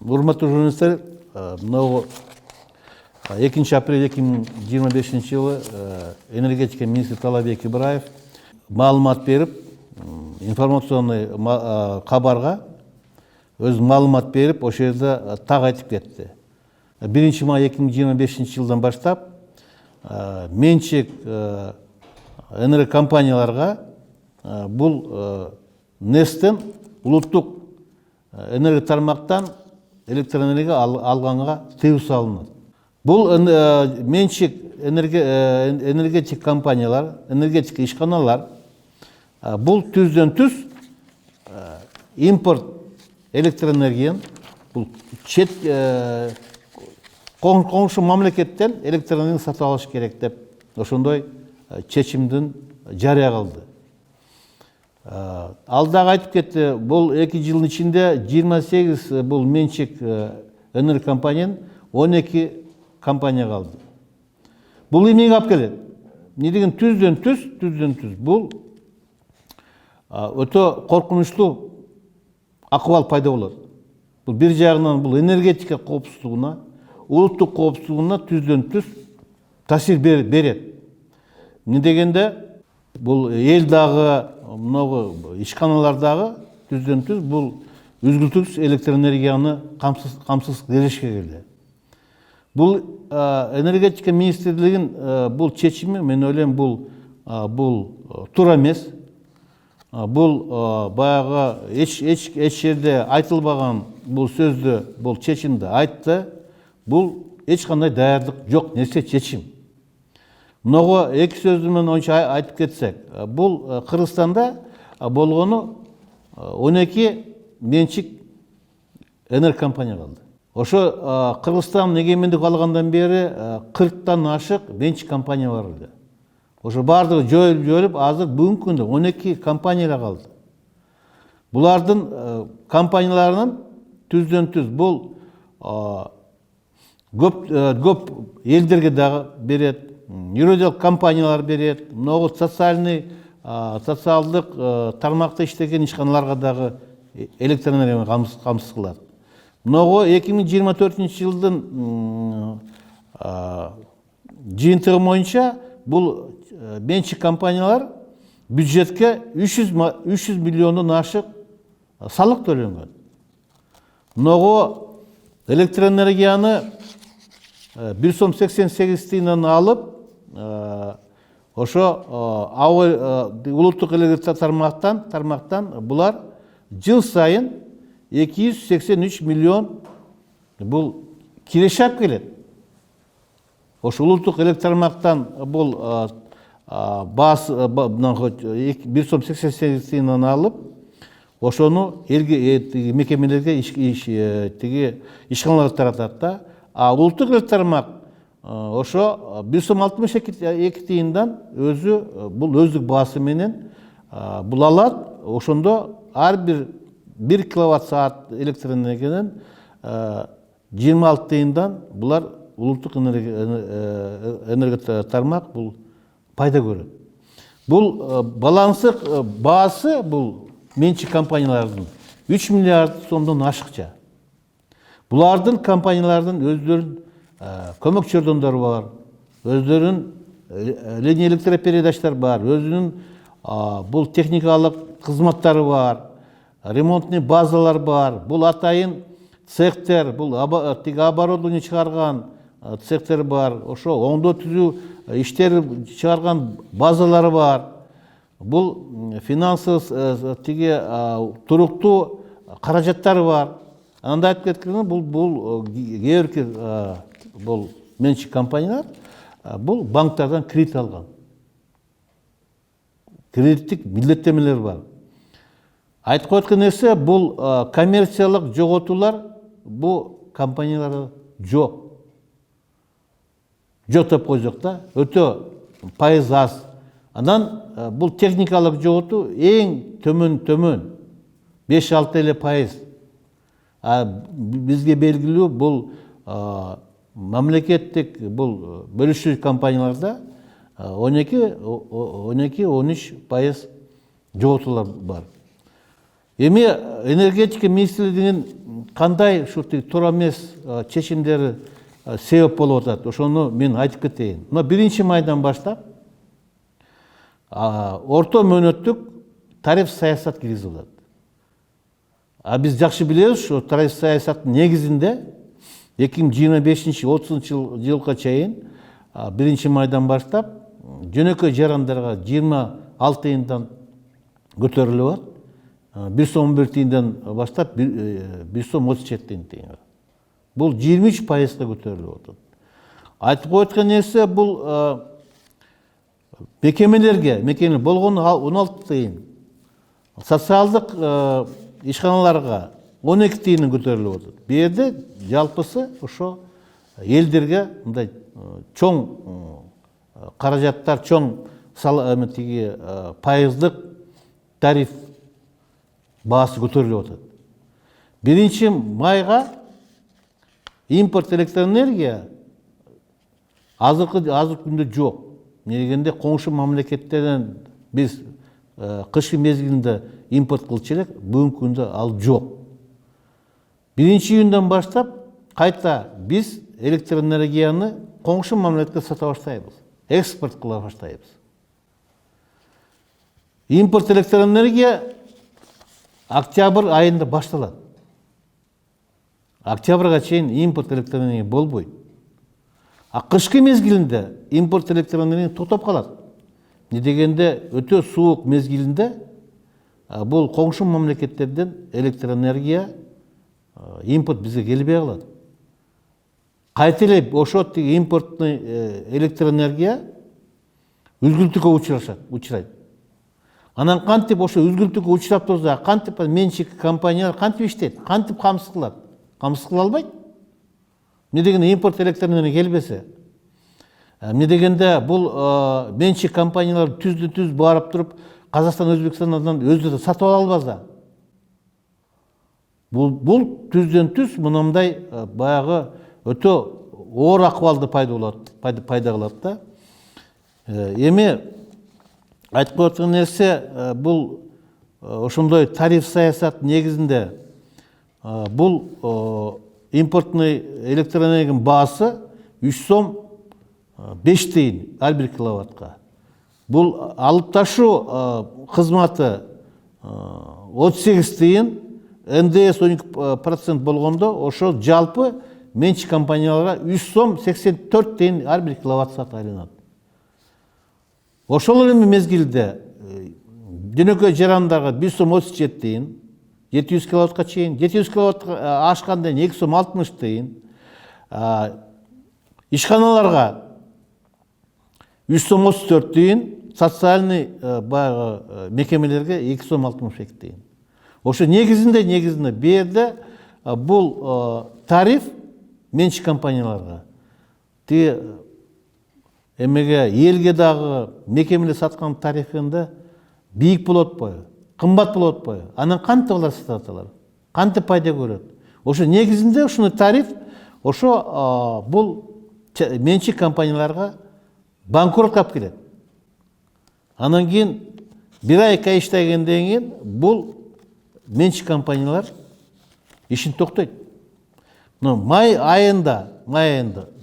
Урматтуу журналисттер, мынау 2 апрель 2025 жылы энергетика министрі Талабек Ибраев маалымат беріп, информационный хабарға өз маалымат беріп, ошол жерде так айтып кетти. 1 май 2025 жылдан баштап менчик энергокомпанияларга бул НЭСтен улуттук энергия тармактан электроэнергия алганга тыюу салынат. Бул менчик энергетик компаниялар, энергетик ишканалар бул түздөн-түз импорт электроэнергияны бул чет коңшу мамлекеттен электроэнергия сатып алыш керек деп ошондой чечимдин жарыя кылды. Алдагы айтып кетти, бул 2 жылдын ичинде 28 бул менчик энергия компанияны 12 компания калды. Бул эмнеге алып келет? Эмне деген түздөн-түз бул өтө коркунучтуу акыбал пайда болот. Бул бир жагынан бул энергетика коопсуздугуна, улуттук коопсуздугуна түздөн-түз таасир берет. Эмне дегенде бул эл дагы, мынагы ишканалардагы түздөн-түз бул үзгүлтүксүз электроэнергияны камсыз беришке келди. Бул энергетика министрлигин бул чечими, мен ойлойм, бул туура эмес. Бул баягы эч жерде айтылбаган бул сөздү, бул чечимди айтты. Бул эч кандай даярдык жок нерсе чечим. Мынау эки сөздү менен онча айтып кетсек, бул Кыргызстанда болгону 12 менчик энергия компания калды. Ошо Кыргызстан эгемендик алгандан бери 40тан ашык менчик компания бар эле. Ошо бардыгы жоюлуп, азыр бүгүнкү күндө 12 компания калды. Булардын компанияларынын түздөн-түз бул көп элдерге дагы берет, юридик компаниялар берет, мынау социалдык тармакта иштеген ишканаларга дагы электроэнергия камсыз кылат. Мынау 2024 жылдын жыйынтыгы боюнча бул менчик компаниялар бюджетке 300 миллиондон ашык салык төлөнгөн. Мынау электроэнергияны 1 сом 88 тыйындан алып, ошо улуттук энергия тармактан булар жыл сайын 283 миллион бул киреше алып келет. Ошо улуттук электр тармактан бул баасы 1 сом 88 тыйындан алып, ошону элге мекемелерге ишканаларга таратат да. Улуттук электр тармак ошо 1 сом 62 тыйындан бул өздүк баасы менен бул алат. Ошондо ар бир 1 киловатт саат электроэнергиянын 26 тыйындан булар улуттук энергия тармак бул пайда көрөт. Бул балансык баасы бул менчик компаниялардын 3 миллиард сомдон ашыкча. Булардын компаниялардын өздөрүнүн көмөк чордондору бар, өздөрүнүн линия электропередачтар бар, өзүнүн бул техникалык кызматтары бар, ремонтный базалар бар, бул атайын цехтер, бул оборудование чыгарган цехтер бар, ошо оңдоо түзүү иштер чыгарган базалары бар. Бул финансовый туруктуу каражаттары бар. Анда айтып кеткенде бул менчик компаниялар бул банктардан кредит алган. Кредиттик милдеттемелер бар. Айтып койгон нерсе, бул коммерциялык жоготуулар бул компанияларда жок. Жок деп койсок да, өтө пайыз аз. Анан бул техникалык жоготуу эң төмөн 5-6 эле пайыз. Бизге белгилүү бул мамлекеттик бул бөлүшүү компанияларда 12-13% жоготуулар бар. Эми энергетика министрлигинин кандай ушу туура эмес чечимдер себеп болуп атат, ошону мен айтып кетейин. Мына 1-майдан баштап орто мөөнөттүк тариф саясат киргизип атат. Биз жакшы билебиз, ошо тариф саясаттын негизинде 2025-30 жылга чейин 1-майдан баштап жөнөкөй жарандарга 26 тыйындан көтөрүлүп атат. 1 сом 11 тыйындан баштап 1 сом 37 тыйынга. Бул 23%га көтөрүлүп атат. Айтып коюткан нерсе бул мекемелер болгону 16 тыйын. Социалдык ишканаларга 12 тыйын көтөрүлүп атат. Бу жерде жалпысы ошо элдерге мындай чоң каражаттар, чоң пайыздык тариф баасы көтөрүлүп атат. 1-майга импорт электроэнергия азыркы күндө жок. Негенде коңшу мамлекеттерден биз кышкы мезгилинде импорт кылчу элек, бүгүнкү күндө ал жок. 1-июндан баштап кайта биз электроэнергияны коңшу мамлекетке сата баштайбыз, экспорт кыла баштайбыз. Импорт электроэнергия октябрь айында башталат. Октябрга чейин импорт электроэнергия болбойт. Кышкы мезгилинде импорт электроэнергия токтоп калат. Не дегенде өтө суук мезгилинде бул коңшу мамлекеттерден электроэнергия импорт бизге келбей калат. Кайта эле ошо импорттун электроэнергия үзгүлтүккө учурайт. Анан кантип ошо үзгүлтүккө учурап турса, кантип менчик компаниялар кантип иштейт, кантип камсыз кылат? Камсыз кыла албайт. Эмне дегенде импорт электроэнергия келбесе. Эмне дегенде бул менчик компаниялар түздү-түз барып туруп Казакстан, Өзбекстандан өздөрү сатып ала албаса. Бул түздөн-түз мындай баягы өтө оор акыбалды пайда кылат да. Эми айтып коюлган нерсе бул ошондой тариф саясат негизинде бул импортный электроэнергиянын баасы 3 сом 5 тыйын ар бир киловаттка. Бул алып ташуу кызматы 38 тыйын, НДС 12% болгондо ошо жалпы менчик компанияларга 3 сом 84 тыйын ар бир киловатт саат айланат. Ошол эле мезгилде жөнөкөй жарандарга 1 сом 37 тыйын, 700 киловаттка чейин, 700 киловаттка ашканда 2 сом 60 тыйын, ишканаларга 3 сом 34 тыйын, социальный мекемелерге 2 сом 62 тыйын. Ошо негизинде бу жерде бул тариф менчик компанияларга эмеге элге дагы мекемелер саткан тарифинде бийик болот атпайбы, кымбат болот атпайбы? Анан кантип алар сатып аталар? Кантип пайда көрөт? Ошо негизинде ушуну тариф ошо бул менчик компанияларга банкротко алып келет. Анан кийин 1 ай 2 ай иштегенден кийин бул менчик компаниялар ишин токтойт. Май айында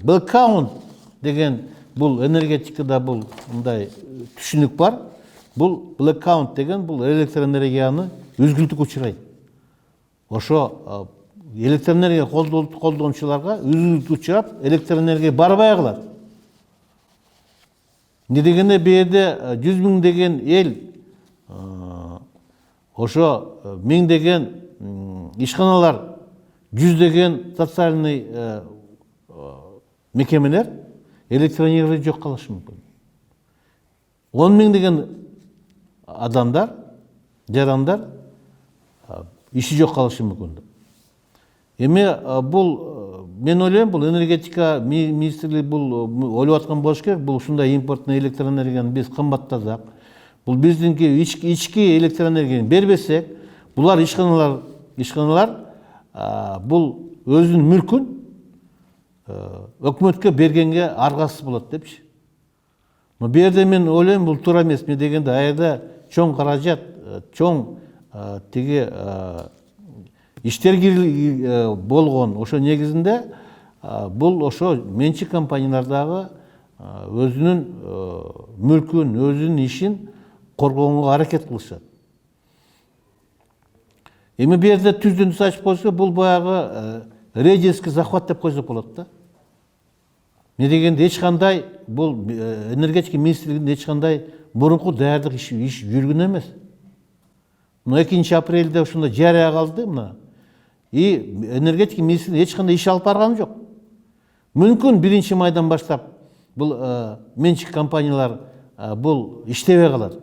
blackout деген бул энергетикада бул мындай түшүнүк бар. Бул blackout деген бул электроэнергияны үзгүлтүккө учурайт. Ошо электроэнергия колдонуучуларга үзгүлтүк учурап, электроэнергия барбай калат. Эмне дегенде бу жерде 100 миң деген эл, ошо миңдеген ишканалар, 100 деген социальный мекемелер электроэнергия жок калышы мүмкүн. 10 миң деген адамдар, жарандар иши жок калышы мүмкүн. Эми бул мен ойлойм, бул энергетика министрлиги бул ойлоп аткан болуш керек. Бул ушундай импортный электроэнергияны биз кымбаттасак, бул биздинки ички электроэнергияны бербесек, булар ишканалар бул өзүнүн мүлкүн өкмөткө бергенге аргасыз болот депчи. Бу жерде мен ойлойм, бул туура эмес. Эмне дегенде аерде чоң каражат, чоң тиги иштер болгон. Ошо негизинде бул ошо менчик компаниялардагы өзүнүн мүлкүн, өзүнүн ишин коргоонго аракет кылышат. Эми бу жерде түздөн түз ачып койсо, бул баягы рейдерский захват деп койсок болот да. Не дегенде эч кандай бул энергетика министрлигинде эч кандай мурунку даярдык иш жүргөн эмес. Мына 2 апрелде ушундай жарыя калды мына. И энергетика министрлиги эч кандай иш алып барган жок. Мүмкүн 1 майдан баштап бул менчик компаниялар бул иштебей калат.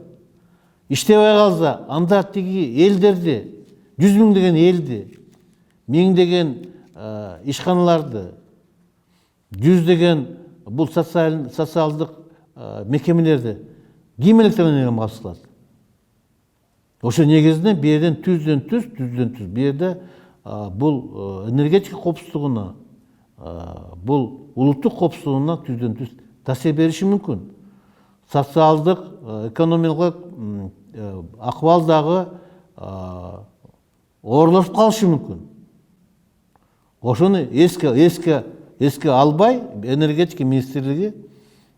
Иштебей калса, анда тиги элдерди, 100 миңдеген элди, миңдеген ишканаларды, жүздеген бул социалдык мекемелерди ким электроэнергияга максат кылат? Ошо негизинен бу жерден түздөн түз бу жерде бул энергетика коопсуздугуна, бул улуттук коопсуздугуна түздөн түз таасир бериши мүмкүн. Социалдык, экономикалык акыбал дагы оорлошуп калышы мүмкүн. Ошону эске албай энергетика министрлиги,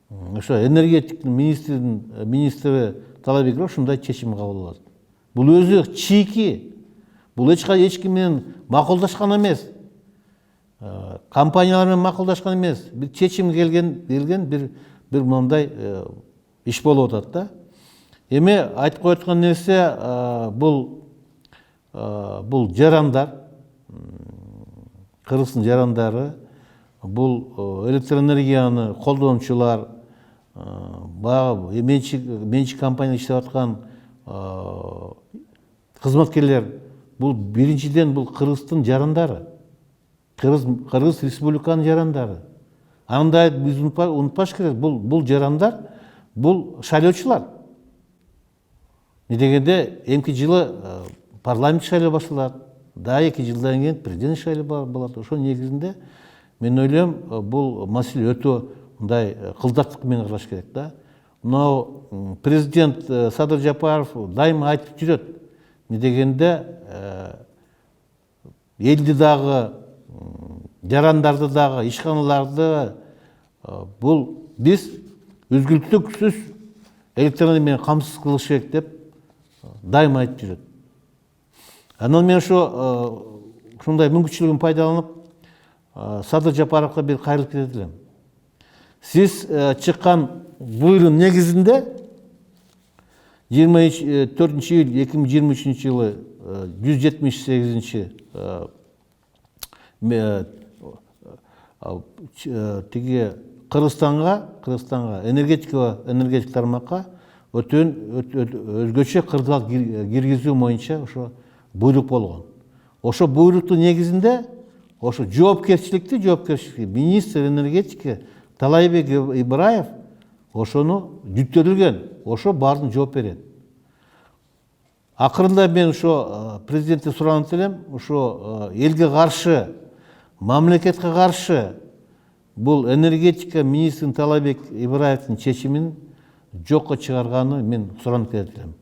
ошо энергетика министри Талабеков ушундай чечим кабыл алат. Бул өзү чийки, бул эч ким менен макулдашкан эмес. Компаниялар менен макулдашкан эмес. Бир чечим келген бир мындай иш болуп атат да. Эми айтып коя турган нерсе бул жарандар, Кыргыздын жарандары, бул электроэнергияны колдонуучулар, баягы менчик компания иштеп аткан кызматкерлер, бул биринчиден бул Кыргыздын жарандары, Кыргыз Республиканын жарандары. Анда биз унутпаш керек, бул жарандар, бул шайлоочулар. Не дегенде эмки жылы парламент шайлоо башталат, да 2 жылдан кийин президент шайлоо болот. Ошо негизинде мен ойлойм, бул маселе өтө мындай кылдаттык менен караш керек да. Мынау президент Садыр Жапаров дайыма айтып жүрөт. Не дегенде элди дагы, жарандарды дагы, ишканаларды бул биз үзгүлтүксүз электроэнергия менен камсыз кылыш керек деп дайыма айтып жүрөт. Анан мен ушундай мүмкүнчүлүгүн пайдаланып Садыр Жапаровго бир кайрылып кетет элем. Сиз чыккан буйрун негизинде 24 июль 2023 жылы 178 тиги Кыргызстанга энергетик тармакка өзгөчө кырдаал киргизүү боюнча ошо буйрук болгон. Ошо буйруктун негизинде ошо жоопкерчиликти министр энергетика Талайбек Ибраев ошону жүктөлгөн, ошо баарын жооп берет. Акырында мен ошо президентте суранып элем, ошо элге каршы, мамлекетке каршы бул энергетика министрин Талайбек Ибраевдин чечимин жокко чыгарганы мен суранып келет элем.